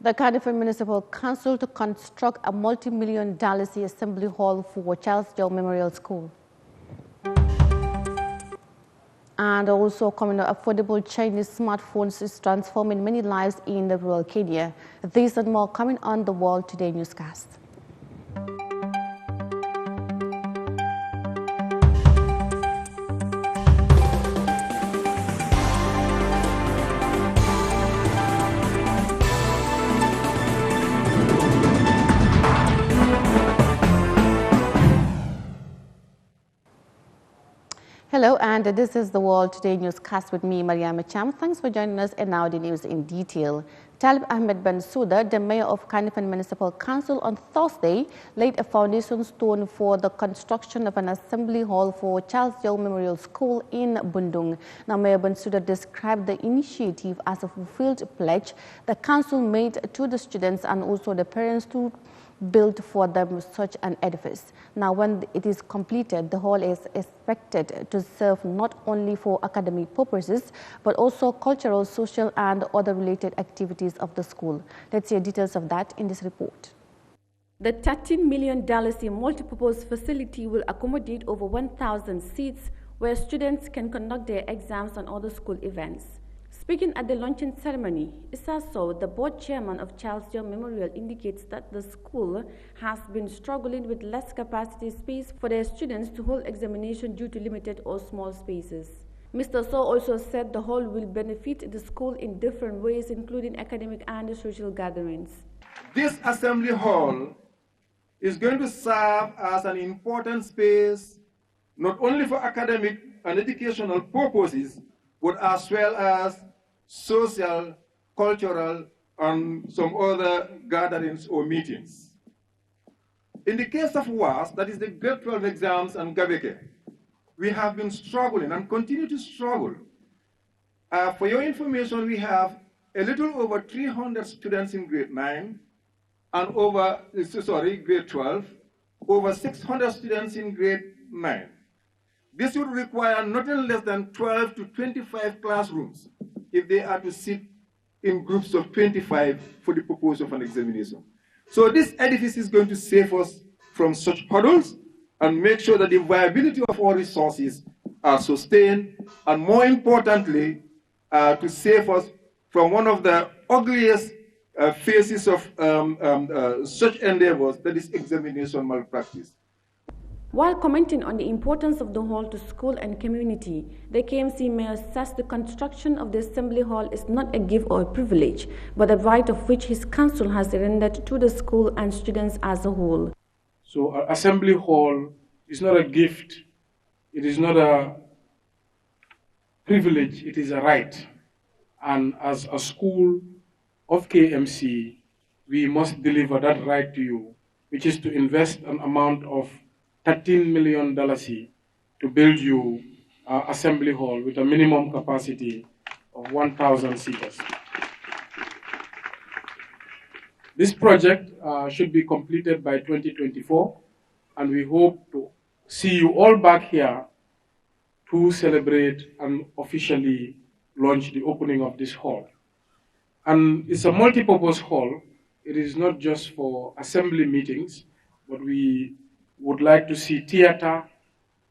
The Cardiff Municipal Council to construct a multi-million dollar assembly hall for Charles Joe Memorial School. And also, affordable Chinese smartphones is transforming many lives in the rural Kenya. This and more coming on the World Today newscast. Hello, and this is the World Today newscast with me, Yahya Jammeh. Thanks for joining us, and now the news in detail. Talib Ahmed Bensouda, the mayor of Cardiff Municipal Council, on Thursday laid a foundation stone for the construction of an assembly hall for Charles Joe Memorial School in Bundung. Now, Mayor Bensouda described the initiative as a fulfilled pledge the council made to the students and also the parents to build for them such an edifice. Now, when it is completed, the hall is expected to serve not only for academic purposes, but also cultural, social, and other related activities of the school. Let's hear details of that in this report. The $13 million multipurpose facility will accommodate over 1,000 seats where students can conduct their exams and other school events. Speaking at the launching ceremony, Issa Sow, the board chairman of Charles Joe Memorial, indicates that the school has been struggling with less capacity space for their students to hold examination due to limited or small spaces. Mr. Sow also said the hall will benefit the school in different ways, including academic and social gatherings. This assembly hall is going to serve as an important space not only for academic and educational purposes, but as well as social, cultural, and some other gatherings or meetings. In the case of WAS, that is the grade 12 exams and Gabeke, we have been struggling and continue to struggle. For your information, we have a little over 300 students in grade 9 and grade 12, over 600 students in grade 9. This would require nothing less than 12 to 25 classrooms if they are to sit in groups of 25 for the purpose of an examination. So this edifice is going to save us from such hurdles and make sure that the viability of our resources are sustained, and more importantly, to save us from one of the ugliest phases of such endeavors, that is examination malpractice. While commenting on the importance of the hall to school and community, the KMC mayor says the construction of the assembly hall is not a gift or a privilege, but a right of which his council has rendered to the school and students as a whole. So an assembly hall is not a gift, it is not a privilege, it is a right. And as a school of KMC, we must deliver that right to you, which is to invest an amount of $13 million to build you an assembly hall with a minimum capacity of 1,000 seaters. This project should be completed by 2024, and we hope to see you all back here to celebrate and officially launch the opening of this hall. And it's a multi-purpose hall. It is not just for assembly meetings, but we would like to see theater,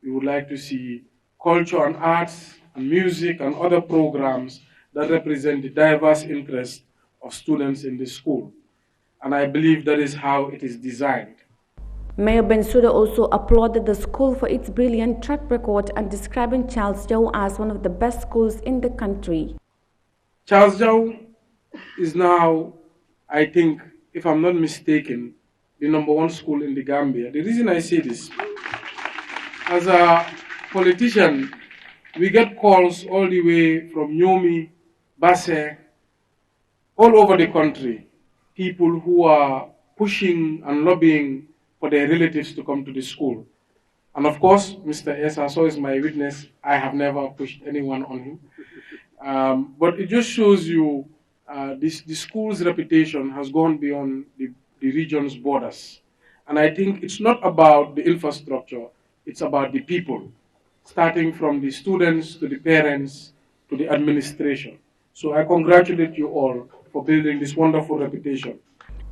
we would like to see culture and arts and music and other programs that represent the diverse interests of students in the school. And I believe that is how it is designed. Mayor Bensouda also applauded the school for its brilliant track record and describing Charles Joe as one of the best schools in the country. Charles Joe is now, I think, if I'm not mistaken, the #1 school in the Gambia. The reason I say this, as a politician, we get calls all the way from Nyomi, Basse, all over the country, people who are pushing and lobbying for their relatives to come to the school. And of course, Mr. Essa is my witness. I have never pushed anyone on him. But it just shows you the school's reputation has gone beyond the region's borders. And I think it's not about the infrastructure, it's about the people, starting from the students to the parents to the administration. So I congratulate you all for building this wonderful reputation.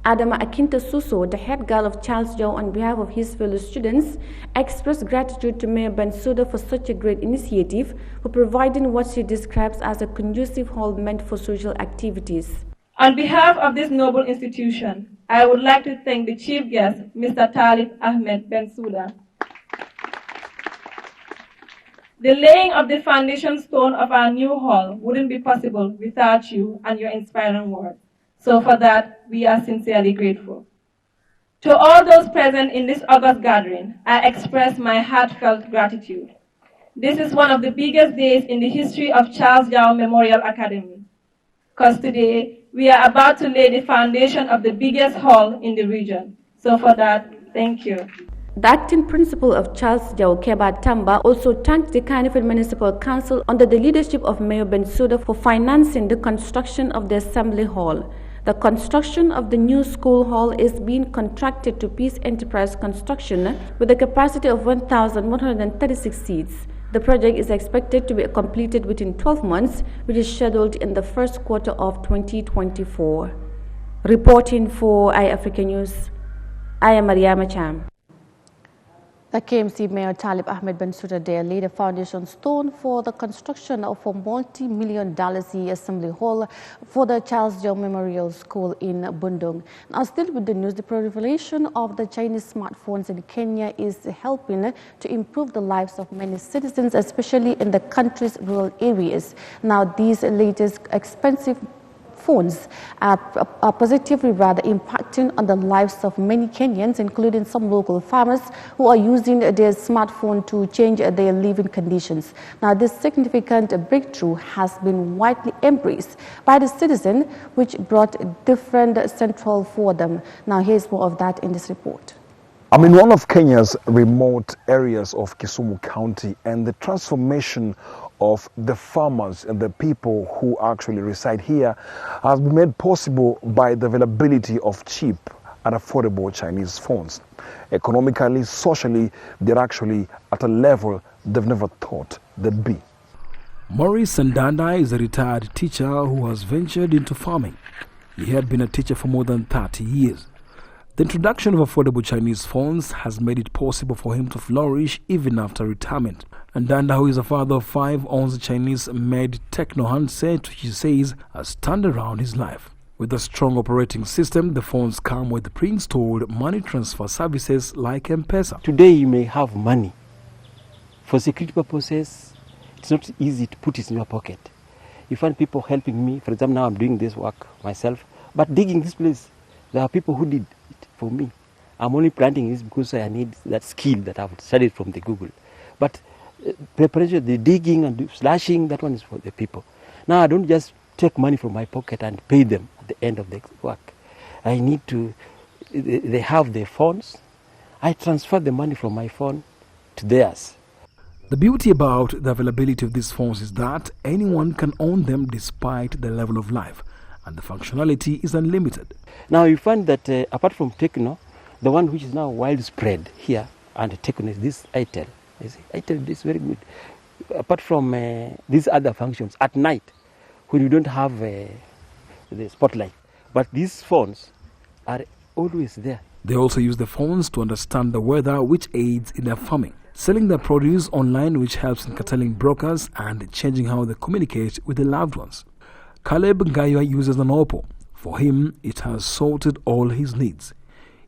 Adama Akinta Suso, the head girl of Charles Joe, on behalf of his fellow students, expressed gratitude to Mayor Bensouda for such a great initiative for providing what she describes as a conducive hall meant for social activities. On behalf of this noble institution, I would like to thank the chief guest, Mr. Talib Ahmed Bensouda. The laying of the foundation stone of our new hall wouldn't be possible without you and your inspiring words. So for that, we are sincerely grateful. To all those present in this August gathering, I express my heartfelt gratitude. This is one of the biggest days in the history of Charles Yao Memorial Academy, because today we are about to lay the foundation of the biggest hall in the region. So for that, thank you. The acting principal of Charles Jau, Keba Tamba, also thanked the Carnival Municipal Council under the leadership of Mayor Bensouda for financing the construction of the Assembly Hall. The construction of the new school hall is being contracted to Peace Enterprise Construction with a capacity of 1,136 seats. The project is expected to be completed within 12 months, which is scheduled in the first quarter of 2024. Reporting for Eyeafrica News, I am Mariama Cham. The KMC Mayor Talib Ahmed Bensouda there laid a foundation stone for the construction of a multi-million-dollar assembly hall for the Charles Joe Memorial School in Bundung. Now, still with the news, the proliferation of the Chinese smartphones in Kenya is helping to improve the lives of many citizens, especially in the country's rural areas. Now, these latest expensive phones are positively rather impacting on the lives of many Kenyans, including some local farmers who are using their smartphone to change their living conditions. Now, this significant breakthrough has been widely embraced by the citizen, which brought different central for them. Now, here's more of that in this report. I'm in one of Kenya's remote areas of Kisumu County, and the transformation of the farmers and the people who actually reside here has been made possible by the availability of cheap and affordable Chinese phones. Economically, socially, they're actually at a level they've never thought they'd be. Maurice Sandanda is a retired teacher who has ventured into farming. He had been a teacher for more than 30 years. The introduction of affordable Chinese phones has made it possible for him to flourish even after retirement. And Danda, who is a father of 5, owns a Chinese-made techno handset, which he says has turned around his life. With a strong operating system, the phones come with pre-installed money transfer services like M-Pesa. Today you may have money. For security purposes, it's not easy to put it in your pocket. You find people helping me. For example, now I'm doing this work myself. But digging this place, there are people who did it for me. I'm only planting this because I need that skill that I've studied from the Google. But preparation, the digging and the slashing, that one is for the people. Now I don't just take money from my pocket and pay them at the end of the work. I need to, they have their phones. I transfer the money from my phone to theirs. The beauty about the availability of these phones is that anyone can own them despite the level of life, and the functionality is unlimited. Now you find that apart from Techno, the one which is now widespread here and Techno is this ITEL. ITEL is very good. Apart from these other functions at night, when you don't have the spotlight, but these phones are always there. They also use the phones to understand the weather, which aids in their farming, selling their produce online, which helps in curtailing brokers and changing how they communicate with their loved ones. Caleb Ngaywa uses an Oppo. For him, it has sorted all his needs.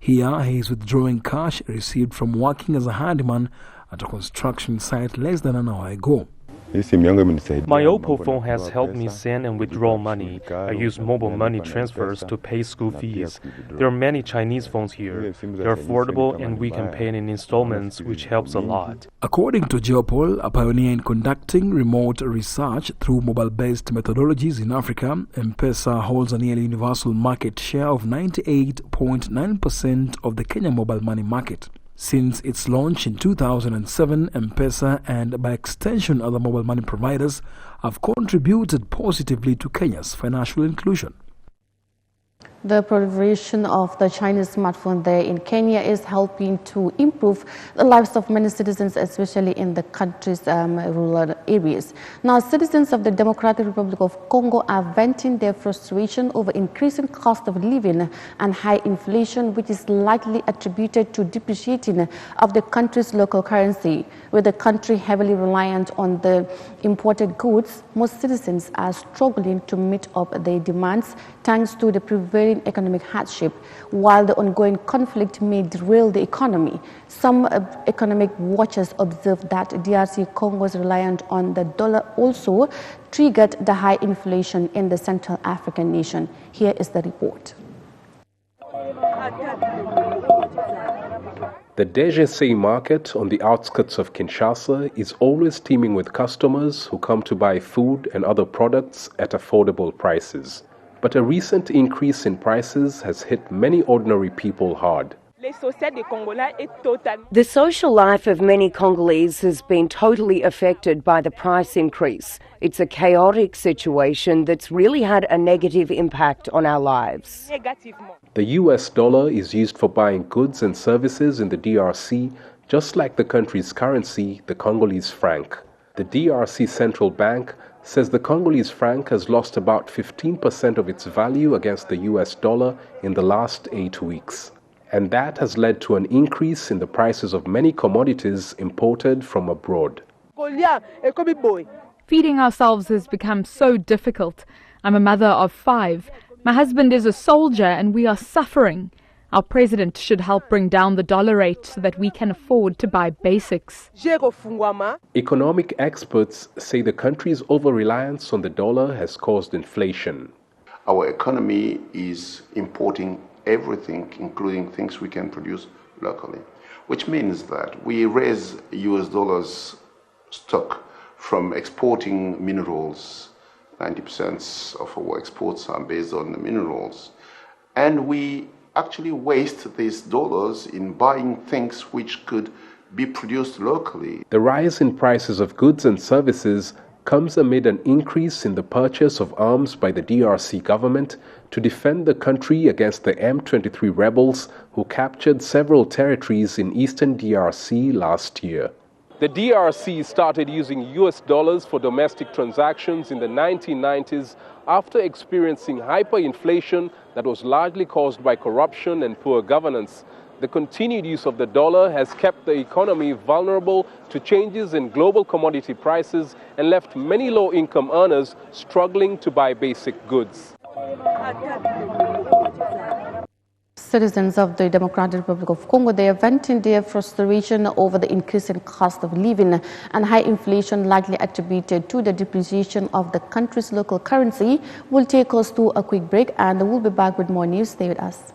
Here, he is withdrawing cash received from working as a handyman at a construction site less than an hour ago. My Oppo phone has helped me send and withdraw money. I use mobile money transfers to pay school fees. There are many Chinese phones here. They're affordable and we can pay in installments, which helps a lot. According to Geopol, a pioneer in conducting remote research through mobile-based methodologies in Africa, M-Pesa holds a nearly universal market share of 98.9% of the Kenya mobile money market. Since its launch in 2007, M-Pesa and by extension other mobile money providers have contributed positively to Kenya's financial inclusion. The proliferation of the Chinese smartphone there in Kenya is helping to improve the lives of many citizens, especially in the country's rural areas. Now, citizens of the Democratic Republic of Congo are venting their frustration over increasing cost of living and high inflation, which is likely attributed to depreciating of the country's local currency. With the country heavily reliant on the imported goods, most citizens are struggling to meet up their demands thanks to the prevailing economic hardship. While the ongoing conflict may derail the economy, some economic watchers observe that DRC Congo's reliance on the dollar also triggered the high inflation in the Central African nation. Here is the report. The DGC market on the outskirts of Kinshasa is always teeming with customers who come to buy food and other products at affordable prices. But a recent increase in prices has hit many ordinary people hard. The social life of many Congolese has been totally affected by the price increase. It's a chaotic situation that's really had a negative impact on our lives. The US dollar is used for buying goods and services in the DRC, just like the country's currency, the Congolese franc. The DRC Central Bank says the Congolese franc has lost about 15% of its value against the US dollar in the last 8 weeks. And that has led to an increase in the prices of many commodities imported from abroad. Feeding ourselves has become so difficult. I'm a mother of 5. My husband is a soldier and we are suffering. Our president should help bring down the dollar rate so that we can afford to buy basics. Economic experts say the country's over-reliance on the dollar has caused inflation. Our economy is importing everything, including things we can produce locally, which means that we raise US dollars stock from exporting minerals. 90% of our exports are based on the minerals. And we actually waste these dollars in buying things which could be produced locally. The rise in prices of goods and services comes amid an increase in the purchase of arms by the DRC government to defend the country against the M23 rebels who captured several territories in eastern DRC last year. The DRC started using US dollars for domestic transactions in the 1990s after experiencing hyperinflation that was largely caused by corruption and poor governance. The continued use of the dollar has kept the economy vulnerable to changes in global commodity prices and left many low-income earners struggling to buy basic goods. Citizens of the Democratic Republic of Congo, they are venting their frustration over the increasing cost of living and high inflation likely attributed to the depreciation of the country's local currency. We'll take us to a quick break and we'll be back with more news. Stay with us.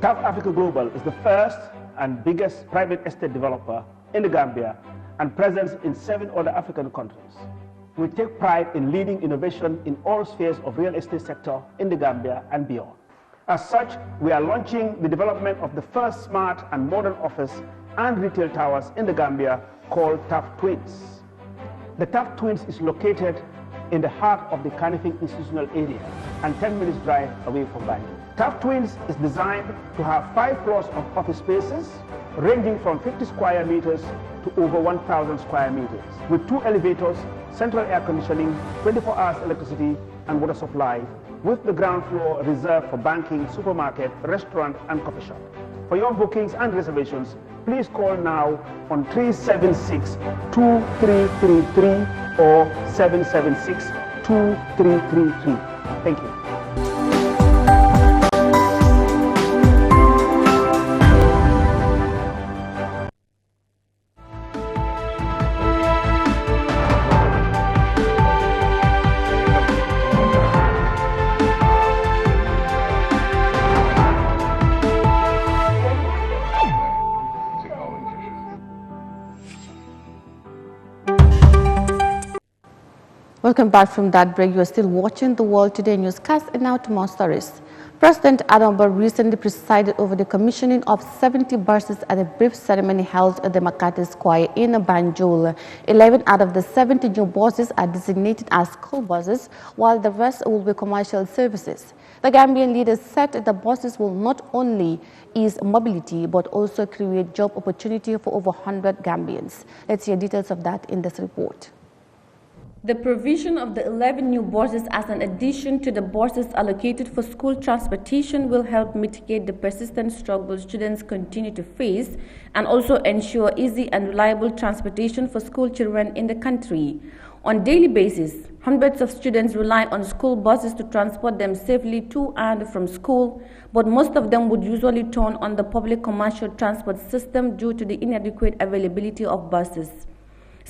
South Africa Global is the first and biggest private estate developer in the Gambia and presence in 7 other African countries. We take pride in leading innovation in all spheres of real estate sector in the Gambia and beyond. As such, we are launching the development of the first smart and modern office and retail towers in the Gambia called TAF Twins. The TAF Twins is located in the heart of the Kanifing institutional area and 10 minutes drive away from Banjul. TAF Twins is designed to have 5 floors of office spaces ranging from 50 square meters to over 1,000 square meters, with 2 elevators, central air conditioning, 24 hours electricity and water supply, with the ground floor reserved for banking, supermarket, restaurant and coffee shop. For your bookings and reservations, please call now on 376-2333 or 776-2333. Thank you. Welcome back from that break. You are still watching the World Today newscast, and now to more stories. President Adam Barrow recently presided over the commissioning of 70 buses at a brief ceremony held at the Makati Square in Banjul. 11 out of the 70 new buses are designated as school buses, while the rest will be commercial services. The Gambian leaders said the buses will not only ease mobility but also create job opportunity for over 100 Gambians. Let's hear details of that in this report. The provision of the 11 new buses as an addition to the buses allocated for school transportation will help mitigate the persistent struggles students continue to face and also ensure easy and reliable transportation for school children in the country. On a daily basis, hundreds of students rely on school buses to transport them safely to and from school, but most of them would usually turn on the public commercial transport system due to the inadequate availability of buses.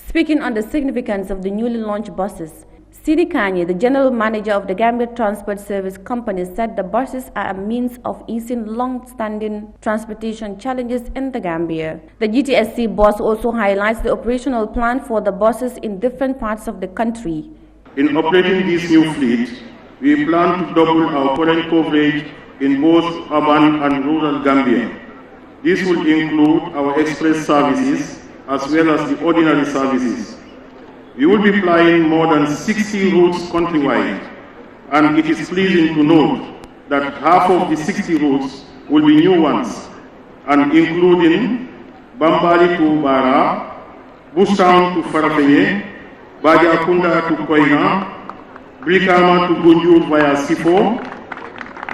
Speaking on the significance of the newly launched buses, Sidi Kanye, the general manager of the Gambia Transport Service Company, said the buses are a means of easing long-standing transportation challenges in the Gambia. The GTSC boss also highlights the operational plan for the buses in different parts of the country. In operating this new fleet, we plan to double our current coverage in both urban and rural Gambia. This will include our express services as well as the ordinary services. We will be flying more than 60 routes countrywide, and it is pleasing to note that half of the 60 routes will be new ones, and including Bambali to Bara, Bustown to Farafenye, Bajakunda to Koina, Brikama to Gunjur via Sifo,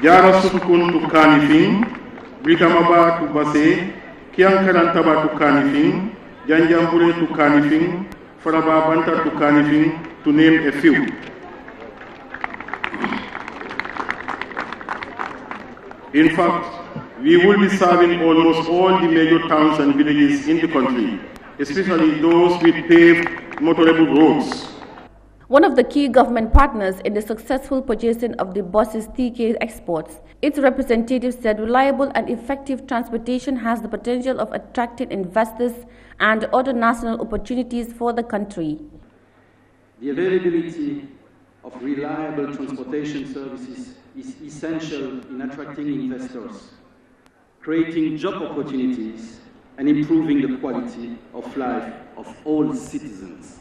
Jara Sukun to Kanifing, Brikamaba to Basse, Kiankarantaba to Kanifing, Janjambure to Kanifing, Faraba Banta to Kanifing, to name a few. In fact, we will be serving almost all the major towns and villages in the country, especially those with paved motorable roads. One of the key government partners in the successful purchasing of the buses TK Exports, its representative said reliable and effective transportation has the potential of attracting investors and other national opportunities for the country. The availability of reliable transportation services is essential in attracting investors, creating job opportunities, and improving the quality of life of all citizens.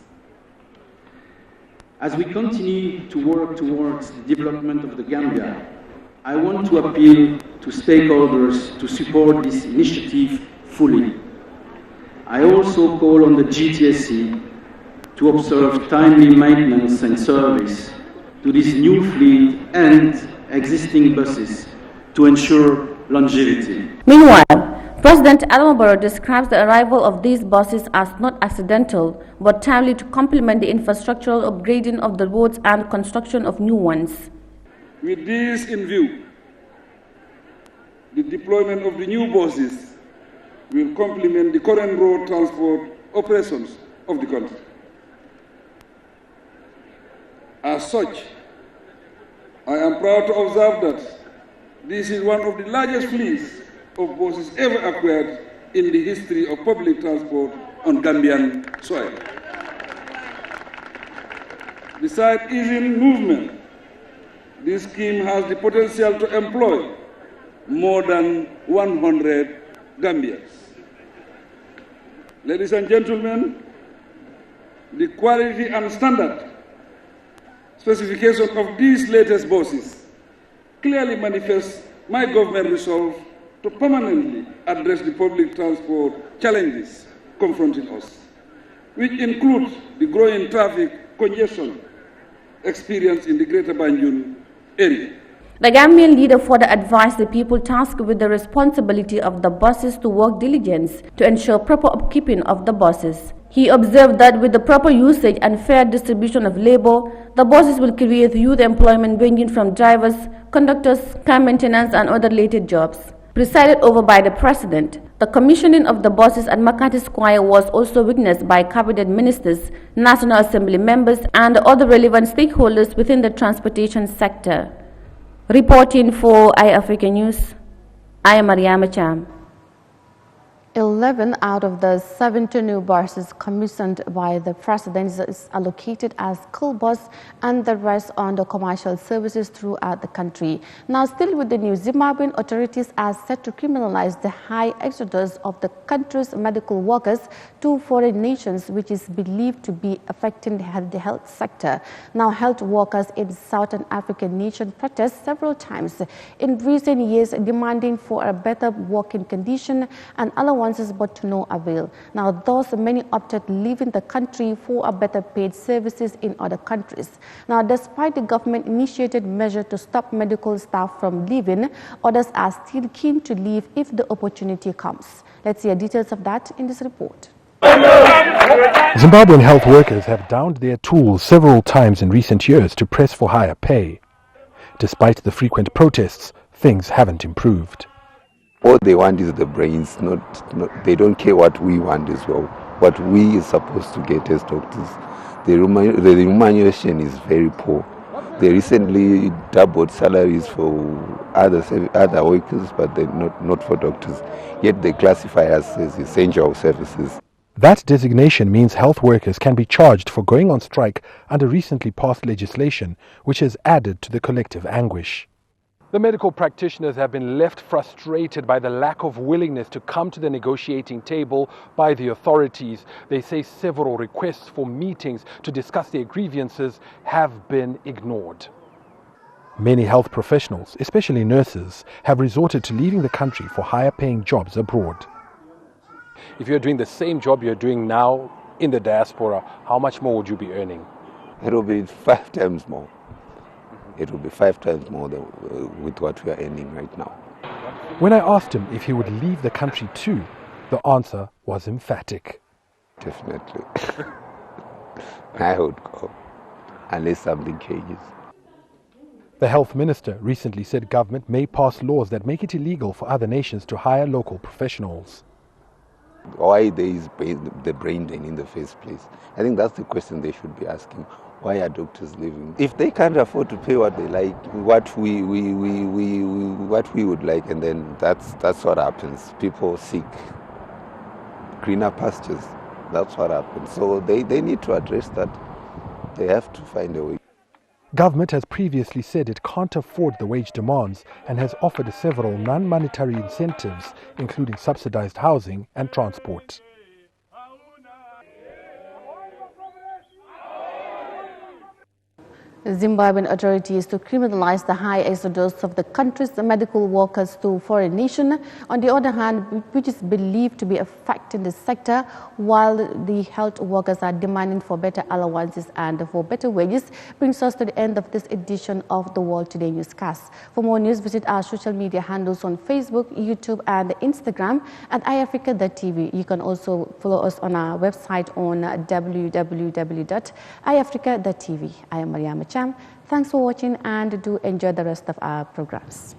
As we continue to work towards the development of the Gambia, I want to appeal to stakeholders to support this initiative fully. I also call on the GTSC to observe timely maintenance and service to this new fleet and existing buses to ensure longevity. Meanwhile, President Adam Barrow describes the arrival of these buses as not accidental, but timely to complement the infrastructural upgrading of the roads and construction of new ones. With this in view, the deployment of the new buses will complement the current road transport operations of the country. As such, I am proud to observe that this is one of the largest fleets of buses ever acquired in the history of public transport on Gambian soil. Besides easing movement, this scheme has the potential to employ more than 100 Gambians. Ladies and gentlemen, the quality and standard specification of these latest buses clearly manifests my government resolve to permanently address the public transport challenges confronting us, which includes the growing traffic congestion experienced in the Greater Banjul area. The Gambian leader further advised the people tasked with the responsibility of the buses to work diligence to ensure proper upkeeping of the buses. He observed that with the proper usage and fair distribution of labor, the buses will create youth employment ranging from drivers, conductors, car maintenance and other related jobs. Presided over by the President, the commissioning of the buses at Makati Square was also witnessed by cabinet ministers, National Assembly members and other relevant stakeholders within the transportation sector. Reporting for Eyeafrica News, I am Yahya Jammeh. 11 out of the 70 new buses commissioned by the president is allocated as school bus and the rest on the commercial services throughout the country. Now, still with the news, Zimbabwean authorities are set to criminalize the high exodus of the country's medical workers to foreign nations, which is believed to be affecting the health sector. Now, health workers in Southern African nation protest several times in recent years, demanding for a better working condition and allowance, but to no avail. Now, thus many opted leaving the country for a better paid services in other countries. Now, despite the government initiated measure to stop medical staff from leaving, others are still keen to leave if the opportunity comes. Let's see details of that in this report. Zimbabwean health workers have downed their tools several times in recent years to press for higher pay. Despite the frequent protests, things haven't improved. All they want is the brains, they don't care what we want as well. What we are supposed to get as doctors. The remuneration is very poor. They recently doubled salaries for other workers, but they're not for doctors. Yet they classify us as essential services. That designation means health workers can be charged for going on strike under recently passed legislation, which has added to the collective anguish. The medical practitioners have been left frustrated by the lack of willingness to come to the negotiating table by the authorities. They say several requests for meetings to discuss their grievances have been ignored. Many health professionals, especially nurses, have resorted to leaving the country for higher paying jobs abroad. If you're doing the same job you're doing now in the diaspora, how much more would you be earning? It will be 5 times more. It will be 5 times more than with what we are earning right now. When I asked him if he would leave the country too, the answer was emphatic. Definitely. I would go, unless something changes. The health minister recently said government may pass laws that make it illegal for other nations to hire local professionals. Why there is the brain drain in the first place? I think that's the question they should be asking. Why are doctors leaving? If they can't afford to pay what they like, what we would like, and then that's what happens. People seek greener pastures. That's what happens. So they need to address that. They have to find a way. Government has previously said it can't afford the wage demands and has offered several non-monetary incentives, including subsidized housing and transport. Zimbabwean authorities to criminalize the high exodus of the country's medical workers to foreign nations, on the other hand, which is believed to be affecting the sector, while the health workers are demanding for better allowances and for better wages, brings us to the end of this edition of the World Today Newscast. For more news, visit our social media handles on Facebook, YouTube and Instagram at Eyeafrica.tv. You can also follow us on our website on www.eyeafrica.tv. I am Maryama Cham. Thanks for watching and do enjoy the rest of our programs.